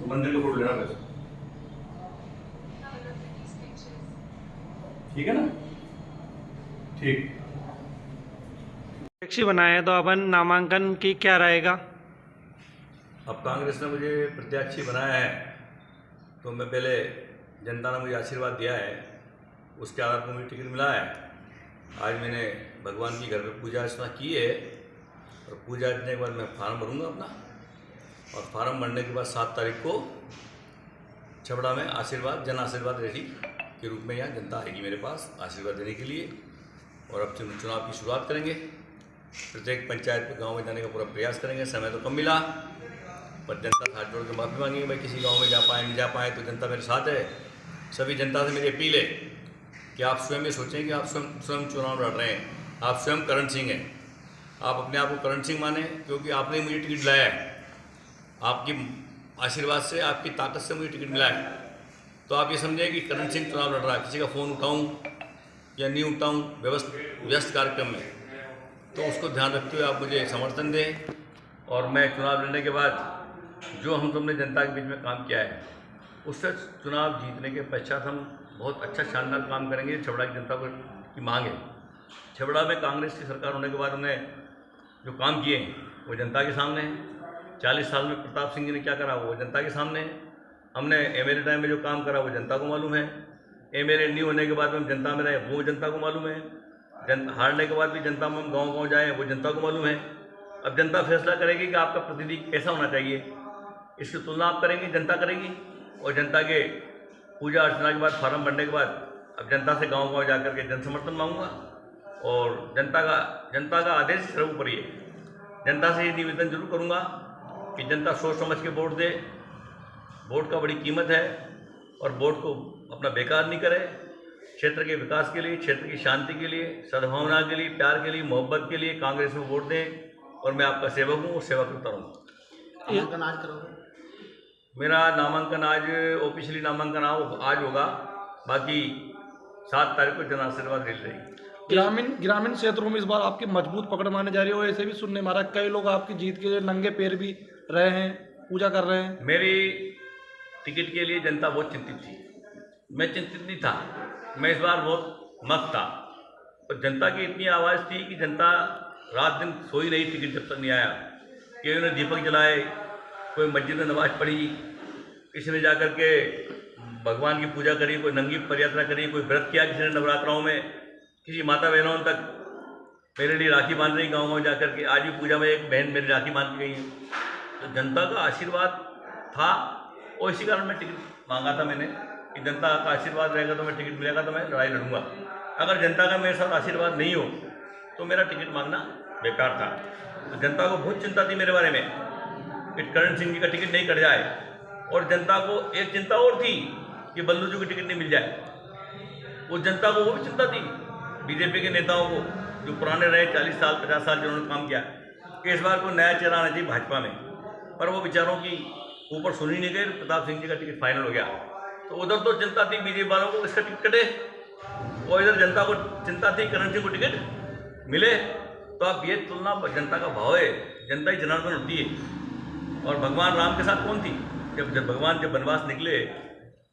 मंदिर का फोटो लेना बस, ठीक है ना? ठीक। प्रत्याशी बनाया है तो अपन नामांकन की क्या रहेगा? अब कांग्रेस ने मुझे प्रत्याशी बनाया है तो मैं पहले जनता ने मुझे आशीर्वाद दिया है, उसके आधार पर मुझे टिकट मिला है। आज मैंने भगवान की घर पे पूजा अर्चना की है और पूजा अर्चना के बाद मैं फार्म भरूंगा अपना, और फार्म भरने के बाद 7 तारीख को छबड़ा में आशीर्वाद जन आशीर्वाद रैली के रूप में यहाँ जनता आएगी मेरे पास आशीर्वाद देने के लिए। और अब चुनाव की शुरुआत करेंगे, प्रत्येक पंचायत पे गांव में जाने का पूरा प्रयास करेंगे। समय तो कम मिला पर जनता से हाथ जोड़ के माफ़ी मांगेंगे, भाई किसी गांव में जा पाए नहीं जा पाए तो जनता मेरे साथ है। सभी जनता से मेरी अपील है कि आप स्वयं ये सोचें कि आप स्वयं चुनाव लड़ रहे हैं, आप स्वयं करण सिंह हैं, आप अपने आप को करण सिंह माने, क्योंकि आपने मुझे टिकट दिलाया है, आपकी आशीर्वाद से आपकी ताकत से मुझे टिकट मिला है। तो आप ये समझें कि करण सिंह चुनाव लड़ रहा है, किसी का फ़ोन उठाऊं या नहीं उठाऊं व्यस्त कार्यक्रम में, तो उसको ध्यान रखते हुए आप मुझे समर्थन दें। और मैं चुनाव लड़ने के बाद जो हम तुमने जनता के बीच में काम किया है उससे चुनाव जीतने के पश्चात हम बहुत अच्छा शानदार काम करेंगे। छबड़ा की जनता की मांग है। छबड़ा में कांग्रेस की सरकार होने के बाद हमने जो काम किए हैं वो जनता के सामने है। 40 साल में प्रताप सिंह जी ने क्या करा वो जनता के सामने है। हमने एमएलए टाइम में जो काम करा वो जनता को मालूम है। एमएलए नहीं होने के बाद में हम जनता में रहे वो जनता को मालूम है। हारने के बाद भी जनता में हम गाँव जाएँ वो जनता को मालूम है। अब जनता फैसला करेगी कि आपका प्रतिनिधि कैसा होना चाहिए, इसकी तुलना आप करेंगे, जनता करेगी। और जनता के पूजा अर्चना के बाद फार्म भरने के बाद अब जनता से गांव जाकर के जन समर्थन मांगूंगा। और जनता का आदेश सर्वोपरि है। जनता से ये निवेदन जरूर करूंगा कि जनता सोच समझ के वोट दे। वोट का बड़ी कीमत है और वोट को अपना बेकार नहीं करे। क्षेत्र के विकास के लिए, क्षेत्र की शांति के लिए, सद्भावना के लिए, प्यार के लिए, मोहब्बत के लिए कांग्रेस में वोट दें। और मैं आपका सेवक हूँ और सेवा करता रहूँगा। नामांकन आज करोगे? मेरा नामांकन आज ऑफिशियली नामांकन आज होगा, बाकी 7 तारीख को जन आशीर्वाद रैली रहेगी। ग्रामीण क्षेत्रों में इस बार आपकी मजबूत पकड़ माने जा रही है। ऐसे भी सुनने मारा कई लोग आपकी जीत के लिए नंगे पैर भी रहे हैं, पूजा कर रहे हैं। मेरी टिकट के लिए जनता बहुत चिंतित थी, मैं चिंतित नहीं था। मैं इस बार बहुत मस्त था, पर जनता की इतनी आवाज़ थी कि जनता रात दिन सोई नहीं टिकट जब तक नहीं आया। कि उन्होंने दीपक जलाए, कोई मस्जिद में नमाज पढ़ी, किसी ने जाकर के भगवान की पूजा करी, कोई नंगी पदयात्रा करी, कोई व्रत किया किसी ने नवरात्राओं में, किसी माता बहनों तक मेरे लिए राखी बांध रही गाँव में जाकर के। आज भी पूजा में एक बहन मेरी राखी बांध के गई है। तो जनता का आशीर्वाद था और इसी कारण मैं टिकट मांगा था मैंने कि जनता का आशीर्वाद रहेगा तो मैं टिकट मिलेगा तो मैं लड़ाई लड़ूंगा। अगर जनता का मेरे साथ आशीर्वाद नहीं हो तो मेरा टिकट मांगना बेकार था। तो जनता को बहुत चिंता थी मेरे बारे में कि करण सिंह जी का टिकट नहीं कट जाए। और जनता को एक चिंता और थी कि बल्लू जी को टिकट नहीं मिल जाए। वो जनता को वो भी चिंता थी, बीजेपी के नेताओं को जो पुराने रहे 40 साल 50 साल जिन्होंने काम किया, कि इस बार कोई नया चेहरा आना चाहिए भाजपा में। पर वो बेचारों की ऊपर सुनी नहीं गई। प्रताप सिंह जी का टिकट फाइनल हो गया। तो उधर तो चिंता थी बीजेपी वालों को इसका टिकट कटे, और इधर जनता को चिंता थी करण सिंह को टिकट मिले। तो आप ये तुलना जनता का भाव है, जनता ही जनार्दन होती है। और भगवान राम के साथ कौन थी? जब भगवान वनवास निकले,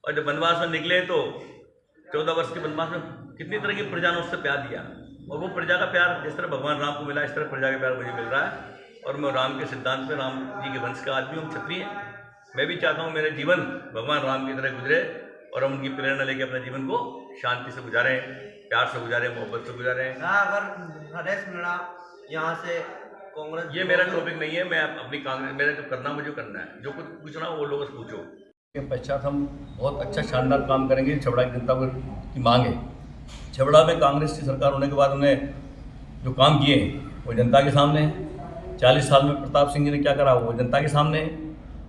और जब वनवास में निकले तो 14 वर्ष के वनवास में कितनी तरह की प्रजा ने उससे प्यार दिया। और वो प्रजा का प्यार जिस तरह भगवान राम को मिला, इस तरह प्रजा का प्यार मुझे मिल रहा है। और मैं राम के सिद्धांत पे, राम जी के वंश का आदमी हूँ, क्षत्रिय। मैं भी चाहता हूँ मेरे जीवन भगवान राम की तरह गुजरे और हम उनकी प्रेरणा लेके अपने जीवन को शांति से गुजारें, प्यार से गुजारें, मोहब्बत से गुजारें। अगर नरेश मीणा यहाँ से कांग्रेस, ये मेरा टॉपिक नहीं है। मैं अपनी कांग्रेस, मेरा जो करना मुझे करना है, जो कुछ पूछना वो लोगों से पूछो। के पश्चात हम बहुत अच्छा शानदार काम करेंगे। छबड़ा की जनता की मांग है। छबड़ा में कांग्रेस की सरकार होने के बाद हमने जो काम किए हैं वो जनता के सामने है। 40 साल में प्रताप सिंह जी ने क्या करा वो जनता के सामने है।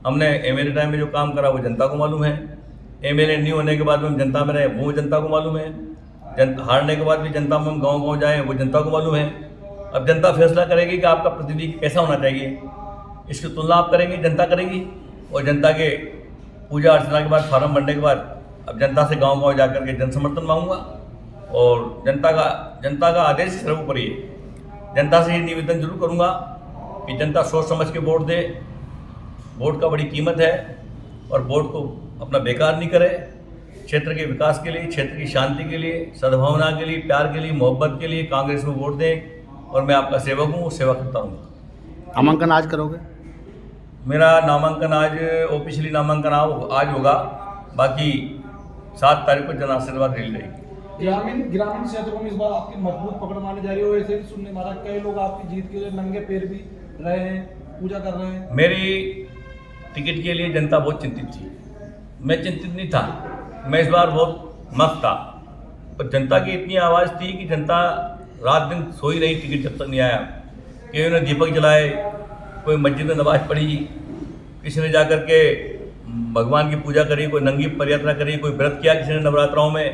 हमने एमएलए टाइम में जो काम करा वो जनता को मालूम है। एमएलए नहीं होने के बाद में हम जनता में रहे वो जनता को मालूम है। हारने के बाद भी जनता में हम गाँव जाएँ वो जनता को मालूम है। अब जनता फैसला करेगी कि आपका प्रतिनिधि कैसा होना चाहिए, इसकी तुलना आप करेंगे, जनता करेगी। और जनता के पूजा अर्चना के बाद फार्म भरने के बाद अब जनता से गांव जाकर के जन समर्थन मांगूंगा। और जनता का आदेश सर्वोपरि है। जनता से ये निवेदन जरूर करूँगा कि जनता सोच समझ के वोट दे। वोट का बड़ी कीमत है और वोट को अपना बेकार नहीं करे। क्षेत्र के विकास के लिए, क्षेत्र की शांति के लिए, सद्भावना के लिए, प्यार के लिए, मोहब्बत के लिए कांग्रेस को वोट दें और मैं आपका सेवक हूँ, सेवा करता रहूँगा। नामांकन आज करोगे? मेरा नामांकन आज ऑफिशियली नामांकन आज होगा, बाकी 7 तारीख को जन आशीर्वाद रैली रहेगी। ग्रामीण क्षेत्रों में इस बार आपकी मजबूत पकड़ मानी जा रही है। वैसे भी सुनने में आ रहा है कई लोग आपकी जीत के लिए नंगे पैर भी रहे हैं, पूजा कर रहे हैं। मेरी टिकट के लिए जनता बहुत चिंतित थी, मैं चिंतित नहीं था। मैं इस बार बहुत मस्त था, पर जनता की इतनी आवाज़ थी कि जनता रात दिन सोई रही टिकट जब तक नहीं आया। किसी ने दीपक जलाए, कोई मस्जिद में नमाज पढ़ी, किसी ने जाकर के भगवान की पूजा करी, कोई नंगी पदयात्रा करी, कोई व्रत किया किसी ने नवरात्राओं में,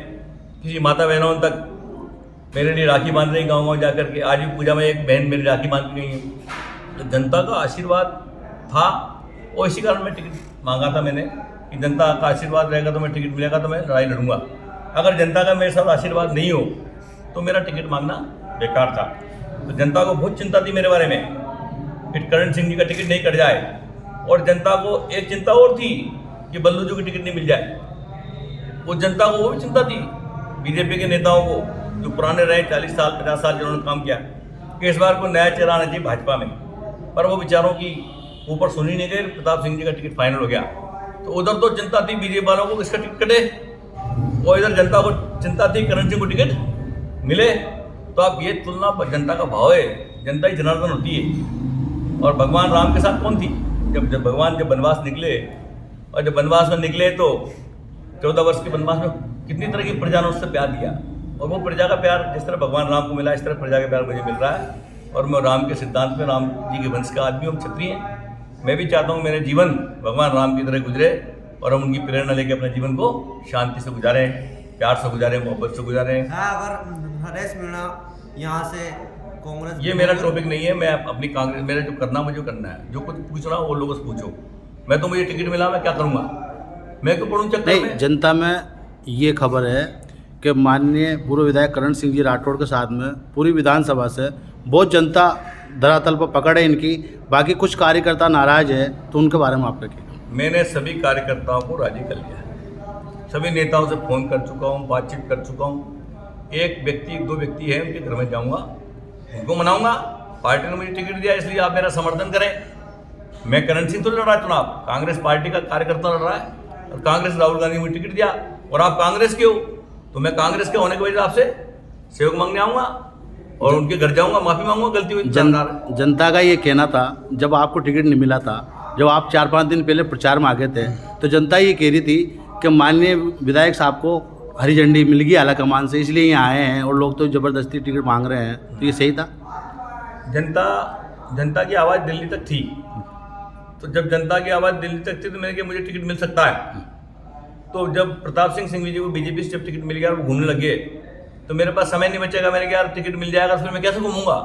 किसी माता बहनों तक मेरे लिए राखी बांध रही गाँव जाकर के। आज भी पूजा में एक बहन मेरी राखी बांध गई है। तो जनता का आशीर्वाद था और इसी कारण मैं टिकट मांगा था मैंने कि जनता का आशीर्वाद रहेगा तो मैं टिकट मिलेगा तो मैं लड़ाई लड़ूंगा। अगर जनता का मेरे साथ आशीर्वाद नहीं हो तो मेरा टिकट मांगना बेकार था। तो जनता को बहुत चिंता थी मेरे बारे में कि करण सिंह जी का टिकट नहीं कट जाए, और जनता को एक चिंता और थी कि बल्लू जी की टिकट नहीं मिल जाए। वो जनता को वो भी चिंता थी, बीजेपी के नेताओं को जो पुराने रहे 40 साल 50 साल जिन्होंने काम किया, कि इस बार को नया चेहरा आना चाहिए भाजपा में। पर वो बेचारों की ऊपर सुनी नहीं गई। प्रताप सिंह जी का टिकट फाइनल हो गया। तो उधर तो चिंता थी बीजेपी वालों को किसका टिकट कटे, और इधर जनता को चिंता थी करण सिंह को टिकट मिले। तो आप ये तुलना पर जनता का भाव है, जनता ही जनार्दन होती है। और भगवान राम के साथ कौन थी? जब भगवान वनवास निकले, और जब वनवास में निकले तो 14 वर्ष के वनवास में कितनी तरह की प्रजा ने उससे प्यार दिया, और वो प्रजा का प्यार जिस तरह भगवान राम को मिला, इस तरह प्रजा का प्यार मुझे मिल रहा है। और मैं राम के सिद्धांत में, राम जी के वंश का आदमी हूँ, क्षत्रिय है। मैं भी चाहता हूँ मेरे जीवन भगवान राम की तरह गुजरे और हम उनकी प्रेरणा लेकर अपने जीवन को शांति से गुजारें, प्यार से गुजारें, मोहब्बत से गुजारें। अगर नरेश मीणा यहाँ से कांग्रेस, ये मेरा टॉपिक नहीं है। मैं अपनी कांग्रेस, मेरा जो करना मुझे करना है। जो कुछ पूछना वो लोगों से पूछो। मैं तो मुझे टिकट मिला, मैं क्या करूँगा? मैं क्यों पढ़ूँ चक्कर में? नहीं, जनता में ये खबर है कि माननीय पूर्व विधायक करण सिंह जी राठौड़ के साथ में पूरी विधानसभा से बहुत जनता धरातल पर पकड़ है इनकी, बाकी कुछ कार्यकर्ता नाराज है, तो उनके बारे में आप क्या कहेंगे? मैंने सभी कार्यकर्ताओं को राजी कर लिया है। सभी नेताओं से फ़ोन कर चुका हूँ, बातचीत कर चुका हूँ। एक व्यक्ति 2 व्यक्ति है, उनके घर में जाऊँगा, उनको मनाऊँगा। पार्टी ने मुझे टिकट दिया इसलिए आप मेरा समर्थन करें। मैं करण सिंह तो लड़ रहा है चुनाव, कांग्रेस पार्टी का कार्यकर्ता लड़ रहा है, और कांग्रेस राहुल गांधी मुझे टिकट दिया, और आप कांग्रेस के हो, तो मैं कांग्रेस के होने की वजह से आपसे सहयोग मांगने आऊँगा और उनके घर जाऊँगा, माफ़ी मांगूंगा गलती हुई। जनता का ये कहना था, जब आपको टिकट नहीं मिला था, जब आप 4-5 दिन पहले प्रचार में आ गए थे, तो जनता ये कह रही थी कि माननीय विधायक साहब को हरी झंडी मिल गई आला कमान से, इसलिए यहाँ आए हैं, और लोग तो ज़बरदस्ती टिकट मांग रहे हैं। तो ये सही था? जनता की आवाज़ दिल्ली तक थी, तो जब जनता की आवाज़ दिल्ली तक थी तो मैंने कहा मुझे टिकट मिल सकता है। तो जब प्रताप सिंह सिंघवी जी को बीजेपी से जब टिकट मिल गया और वो घूमने लगे, तो मेरे पास समय नहीं बचेगा। मैंने कहा यार टिकट मिल जाएगा तो फिर मैं कैसे घूमूंगा?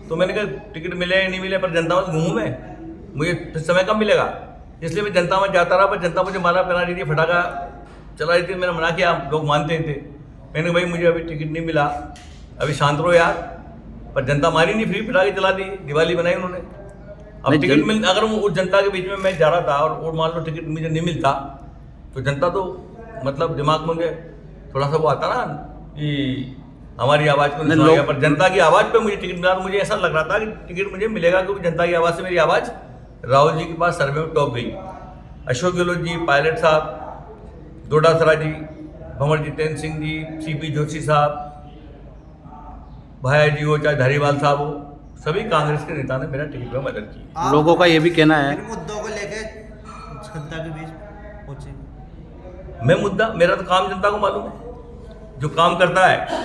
तो मैंने कहा टिकट मिले या नहीं मिले, पर जनता में घूमूँ मैं, मुझे फिर समय कम मिलेगा। इसलिए मैं जनता में जाता रहा, पर जनता मुझे मारा पहना रही थी, फटाका चला रही थी। मैंने मना किया, लोग मानते थे। मैंने भाई मुझे अभी टिकट नहीं मिला, अभी शांत रहो यार। पर जनता मारी नहीं, फ्री फटाके चला दी, दिवाली बनाई उन्होंने। अब टिकट मिल, अगर उस जनता के बीच में मैं जा रहा था और मान लो टिकट मुझे नहीं मिलता, तो जनता तो मतलब दिमाग में मुझे थोड़ा सा वो आता ना कि हमारी आवाज़ को नहीं सुना गया। पर जनता की आवाज़ पे मुझे टिकट मिला, तो मुझे ऐसा लग रहा था कि टिकट मुझे मिलेगा, क्योंकि जनता की आवाज़ से मेरी आवाज़ राहुल जी के पास सर्वे में टॉप गई। अशोक गहलोत जी, पायलट साहब, डोडासरा जी, भंवर जितेंद्र सिंह जी, CP जोशी साहब, भाया जी हो, चाहे धारीवाल साहब हो, सभी कांग्रेस के नेता ने मेरा टिकट में मदद की। लोगों का ये भी कहना है, इन मुद्दों को लेके जनता के बीच पहुंचे। मेरा तो काम जनता को मालूम है। जो काम करता है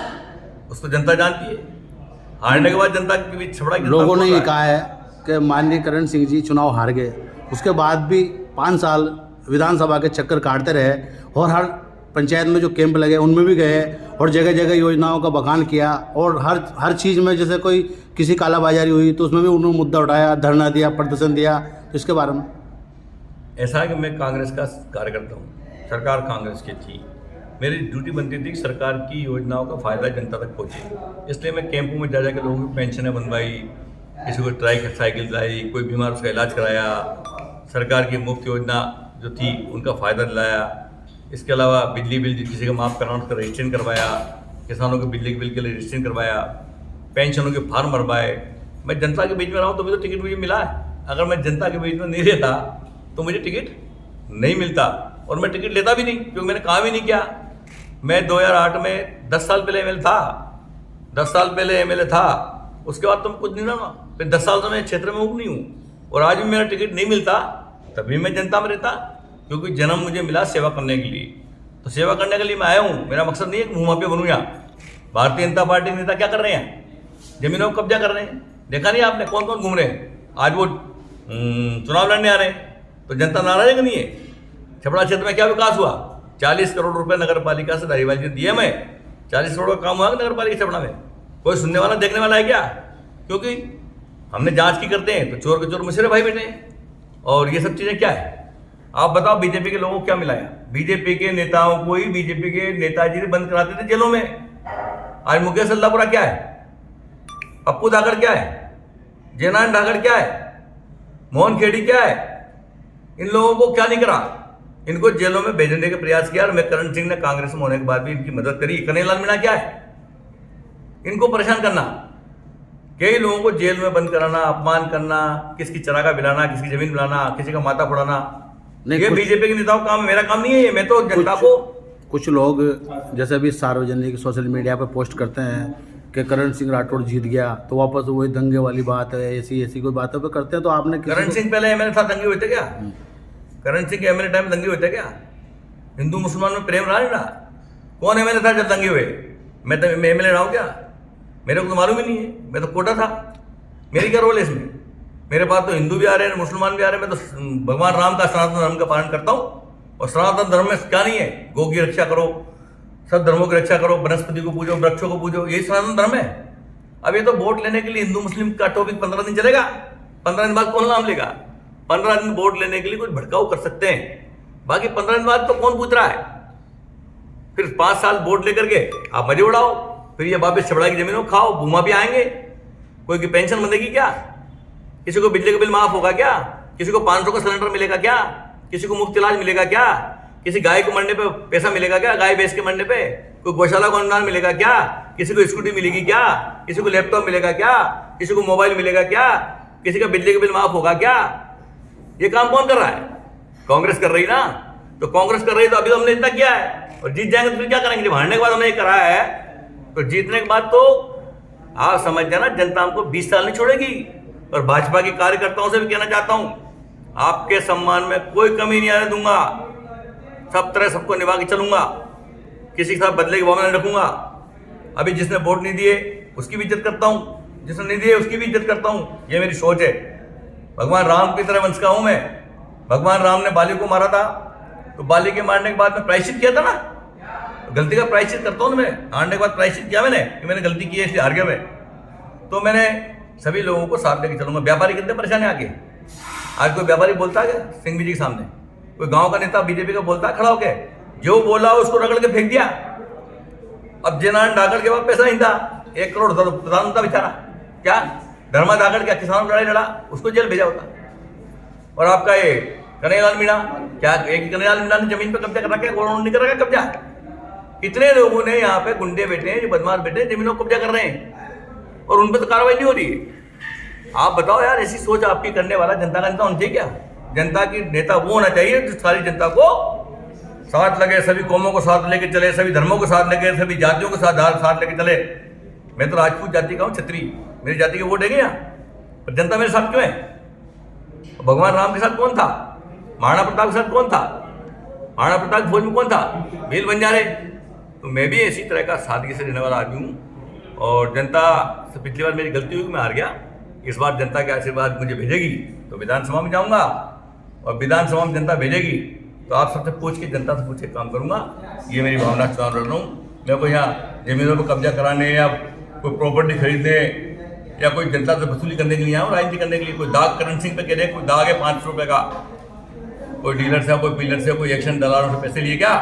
उसको जनता जानती है। हारने के बाद जनता के बीच छबड़ा लोगों ने ये कहा है कि माननीय करण सिंह जी चुनाव हार गए, उसके बाद भी 5 साल विधानसभा के चक्कर काटते रहे, और हर पंचायत में जो कैंप लगे उनमें भी गए, और जगह जगह योजनाओं का बखान किया, और हर चीज़ में जैसे कोई किसी कालाबाजारी हुई तो उसमें भी उन्होंने मुद्दा उठाया, धरना दिया, प्रदर्शन दिया। तो इसके बारे में ऐसा है कि मैं कांग्रेस का कार्यकर्ता हूँ, सरकार कांग्रेस की थी, मेरी ड्यूटी बनती थी कि सरकार की योजनाओं का फ़ायदा जनता तक पहुँचे। इसलिए मैं कैंपों में जा के लोगों की पेंशनें बनवाई, किसी को साइकिल दिलाई, कोई बीमार उसका इलाज कराया, सरकार की मुफ्त योजना जो थी उनका फ़ायदा दिलाया। इसके अलावा बिजली बिल किसी का माफ़ कराना उसका रजिस्ट्रेशन करवाया, किसानों के बिजली के बिल के लिए रजिस्ट्रेशन करवाया, पेंशनों के फार्म भरवाए। मैं जनता के बीच में रहा हूँ तो मुझे टिकट मुझे मिला है। अगर मैं जनता के बीच में नहीं रहता तो मुझे टिकट नहीं मिलता, और मैं टिकट लेता भी नहीं, क्योंकि मैंने काम ही नहीं किया। मैं 2008 में 10 साल पहले एमएलए था, 10 साल पहले एमएलए था, उसके बाद तो मैं कुछ नहीं रहा। फिर 10 साल से मैं क्षेत्र में हूँ नहीं हूँ, और आज भी मेरा टिकट नहीं मिलता तभी मैं जनता में रहता, क्योंकि जन्म मुझे मिला सेवा करने के लिए। तो सेवा करने के लिए मैं आया हूँ। मेरा मकसद नहीं है कि मुँह पे बनूँ। यहाँ भारतीय जनता पार्टी के नेता क्या कर रहे हैं? जमीनों को कब्जा कर रहे हैं। देखा नहीं आपने कौन कौन घूम रहे हैं? आज वो चुनाव लड़ने आ रहे हैं तो जनता नाराज है कि नहीं है? छपरा क्षेत्र में क्या विकास हुआ? 40 करोड़ रुपए नगर पालिका से धारीवाल जी ने दिए। मैं 40 करोड़ का काम हुआ नगर पालिका छपरा में? कोई सुनने वाला देखने वाला है क्या? क्योंकि हमने जांच की करते हैं तो चोर के चोर मुशर्रफ भाई बैठे हैं। और ये सब चीज़ें क्या है? आप बताओ बीजेपी के लोगों को क्या मिला है? बीजेपी के नेताओं को ही बीजेपी के नेताजी ने बंद कराते थे जेलों में। आज मुकेश अल्लाहपुरा क्या है? पप्पू धाकड़ क्या है? जयनारायण धाकड़ क्या है? मोहन खेड़ी क्या है? इन लोगों को क्या नहीं करा? इनको जेलों में भेजने के प्रयास किया। और मैं करण सिंह ने कांग्रेस में होने के बाद भी इनकी मदद करी। कन्हैयालाल मीणा क्या है? इनको परेशान करना, कई लोगों को जेल में बंद कराना, अपमान करना, किसकी चरागा बिलाना, किसकी जमीन बिलाना, किसी का माथा फोड़ाना, ये बीजेपी के नेताओं का काम है, मेरा काम नहीं है ये। मैं तो जनता को कुछ लोग जैसे अभी सार्वजनिक सोशल मीडिया पर पोस्ट करते हैं कि करण सिंह राठौड़ जीत गया तो वापस वही दंगे वाली बात है, ऐसी कोई बातों पे करते हैं। तो आपने करण सिंह पहले एमएलए था, दंगे हुए थे क्या? करण सिंह के एमएलए टाइम दंगे हुए थे क्या? हिंदू मुसलमान में प्रेम रहा नहीं रहा? कौन एमएलए था जब दंगे हुए? मैं तो एमएलए रहा हूँ क्या? मेरे को तो मालूम ही नहीं है। मैं तो कोटा था। मेरी क्या रोल है इसमें? मेरे पास तो हिंदू भी आ रहे हैं, मुसलमान भी आ रहे हैं। मैं तो भगवान राम का सनातन धर्म का पालन करता हूँ। और सनातन धर्म में क्या नहीं है? गौ की रक्षा करो, सब धर्मों की रक्षा करो, वनस्पति को पूजो, वृक्षों को पूजो, यही सनातन धर्म है। अब ये तो वोट लेने के लिए हिंदू मुस्लिम का टॉपिक 15 दिन चलेगा। 15 दिन बाद कौन नाम लेगा? 15 दिन वोट लेने के लिए कुछ भड़काऊ कर सकते हैं, बाकी 15 दिन बाद तो कौन पूछ रहा है? फिर 5 साल वोट लेकर के आप मजे उड़ाओ, फिर ये वापस छपड़ा की जमीनों खाओ, भूमा भी आएंगे। कोई की पेंशन बंदेगी क्या? किसी को बिजली का बिल माफ होगा क्या? किसी को 500 का सिलेंडर मिलेगा क्या? किसी को मुफ्त इलाज मिलेगा क्या? किसी गाय को मरने पे पैसा मिलेगा क्या? गाय बेच के मरने पे कोई गौशाला को अनुदान मिलेगा क्या? किसी को स्कूटी मिलेगी क्या? किसी को लैपटॉप मिलेगा क्या? किसी को मोबाइल मिलेगा क्या? किसी का बिजली का बिल माफ होगा क्या? ये काम कौन कर रहा है? कांग्रेस कर रही ना। तो कांग्रेस कर रही तो अभी तो हमने इतना किया है, और जीत जाएंगे तो फिर क्या करेंगे? जब हारने के बाद हमने ये कराया है तो जीतने के बाद तो आप समझ जाना जनता हमको 20 साल नहीं छोड़ेगी। और भाजपा के कार्यकर्ताओं से भी कहना चाहता हूं, आपके सम्मान में कोई कमी नहीं आने दूंगा। सब तरह सबको निभा के चलूंगा, किसी के साथ बदले की भावना नहीं रखूंगा। अभी जिसने वोट नहीं दिए उसकी भी इज्जत करता हूं, जिसने नहीं दिए उसकी भी इज्जत करता हूं। ये मेरी सोच है। भगवान राम की तरह वंश का हूं मैं। भगवान राम ने बाली को मारा था तो बाली के मारने के बाद में प्रायश्चित किया था ना। गलती का प्रायश्चित करता हूँ। मैंने हारने के बाद प्रायश्चित किया मैंने कि मैंने गलती की है इसलिए हार गया मैं। तो मैंने सभी लोगों को साथ लेके चलूंगा। व्यापारी कितने परेशान है आगे? आज कोई व्यापारी बोलता है क्या सिंह जी के सामने? कोई गांव का नेता बीजेपी का बोलता है खड़ा होके? जो बोला उसको रगड़ के फेंक दिया। अब जयनारायण धाकड़ के पास पैसा नहीं था, 1 करोड़ प्रधान था बेचारा। क्या धर्मा धाकड़ क्या किसानों की लड़ाई लड़ा, उसको जेल भेजा होता। और आपका ये कन्हैयालाल मीणा क्या, एक कन्हैयालाल मीणा ने जमीन पर कब्जा कर रखा है? कौन नहीं कर रखा कब्जा? कितने लोगों ने यहाँ पे गुंडे बैठे हैं, जो बदमाश बैठे हैं, जमीनों को कब्जा कर रहे हैं और उन पर तो कार्रवाई नहीं हो रही है। आप बताओ यार, ऐसी सोच आपकी करने वाला जनता का नेता होना चाहिए क्या? जनता की नेता वो होना चाहिए जो सारी जनता को साथ लगे, सभी कौमों को साथ लेके चले, सभी धर्मों को साथ लेके, सभी जातियों को साथ लेके चले। मैं तो राजपूत जाति का हूँ, क्षत्रिय, मेरी जाति के वोट है यहाँ, पर जनता मेरे साथ क्यों है? भगवान राम के साथ कौन था? महाराणा प्रताप के साथ कौन था? महाराणा प्रताप फौज में कौन था? भील बंजारे। तो मैं भी इसी तरह का सादगी से रहने वाला आदमी हूँ। और जनता से पिछली बार मेरी गलती हुई कि मैं हार गया। इस बार जनता के आशीर्वाद मुझे भेजेगी तो विधानसभा में जाऊँगा, और विधानसभा में जनता भेजेगी तो आप सबसे पूछ के, जनता से पूछ के काम करूँगा। ये मेरी भावना चुनाव लड़ रहा हूँ। मैं कोई यहाँ जमीनों पर कब्जा कराने या कोई प्रॉपर्टी खरीदने या कोई जनता से वसूली करने के लिए आया हूँ, राजनीति करने के लिए। कोई दाग करण सिंह पे कह रहे कोई दाग है 500 रुपये का, कोई डीलर से, कोई पीलर से, कोई एक्शन दलालों से पैसे लिए क्या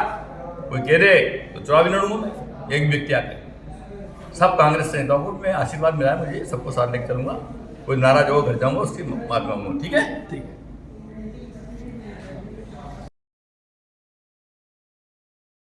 कोई कह रहे, तो तो चुनाव ही लड़ूंगा मैं एक व्यक्ति आके। सब कांग्रेस नेताओं को मैं आशीर्वाद मिला है मुझे, सबको साथ लेकर चलूंगा। कोई नाराज होगा घर जाऊंगा, उसकी बात मांगूंगा। ठीक है।